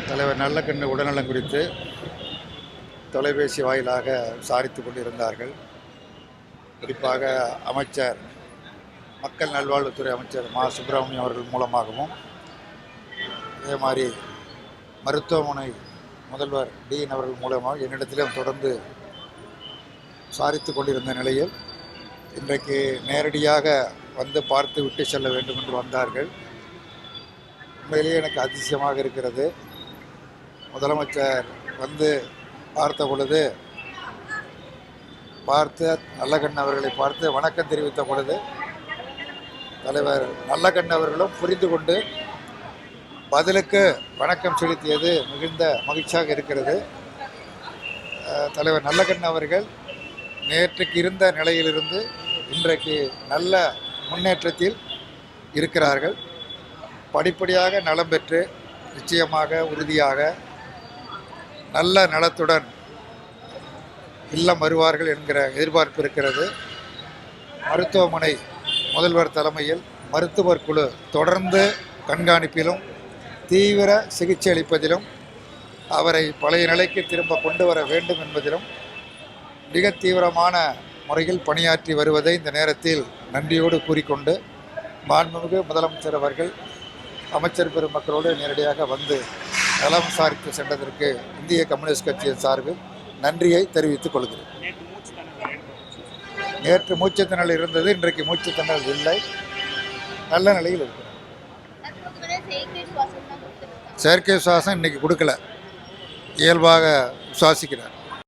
தலைவர் நல்லக்கண்ணு உடல்நலம் குறித்து தொலைபேசி வாயிலாக விசாரித்து கொண்டிருந்தார்கள். குறிப்பாக அமைச்சர் மக்கள் நல்வாழ்வுத்துறை அமைச்சர் மா சுப்பிரமணியம் அவர்கள் மூலமாகவும், அதே மாதிரி மருத்துவமனை முதல்வர் டீன் அவர்கள் மூலமாக என்னிடத்திலும் தொடர்ந்து விசாரித்து கொண்டிருந்த நிலையில் இன்றைக்கு நேரடியாக வந்து பார்த்து விட்டு செல்ல வேண்டும் என்று வந்தார்கள். உண்மையிலேயே எனக்கு அதிசயமாக இருக்கிறது. முதலமைச்சர் வந்து பார்த்த பொழுது நல்லக்கண்ணு அவர்களை பார்த்து வணக்கம் தெரிவித்த பொழுது தலைவர் நல்லக்கண்ணு அவர்களும் புரிந்து கொண்டு பதிலுக்கு வணக்கம் செலுத்தியது மிகுந்த மகிழ்ச்சியாக இருக்கிறது. தலைவர் நல்லக்கண்ணு அவர்கள் நேற்றுக்கு இருந்த நிலையிலிருந்து இன்றைக்கு நல்ல முன்னேற்றத்தில் இருக்கிறார்கள். படிப்படியாக நலம் பெற்று நிச்சயமாக உறுதியாக நல்ல நலத்துடன் இல்லம் வருவார்கள் என்கிற எதிர்பார்ப்பு இருக்கிறது. மருத்துவமனை முதல்வர் தலைமையில் மருத்துவர் குழு தொடர்ந்து கண்காணிப்பிலும் தீவிர சிகிச்சை அளிப்பதிலும் அவரை பழைய நிலைக்கு திரும்ப கொண்டு வர வேண்டும் என்பதிலும் மிக தீவிரமான முறையில் பணியாற்றி வருவதை இந்த நேரத்தில் நன்றியோடு கூறிக்கொண்டு, மாண்புமிகு முதலமைச்சர் அவர்கள் அமைச்சர் பெருமக்களோடு நேரடியாக வந்து நலம் விசாரித்து சென்றதற்கு இந்திய கம்யூனிஸ்ட் கட்சியின் சார்பில் நன்றியை தெரிவித்துக் கொள்கிறேன். நேற்று மூச்சுத்திணறல் இருந்தது, இன்றைக்கு மூச்சுத்திணறல் இல்லை, நல்ல நிலையில் இருக்கிறது. செயற்கை சுவாசம் இன்னைக்கு கொடுக்கல, இயல்பாக சுவாசிக்கிறார்.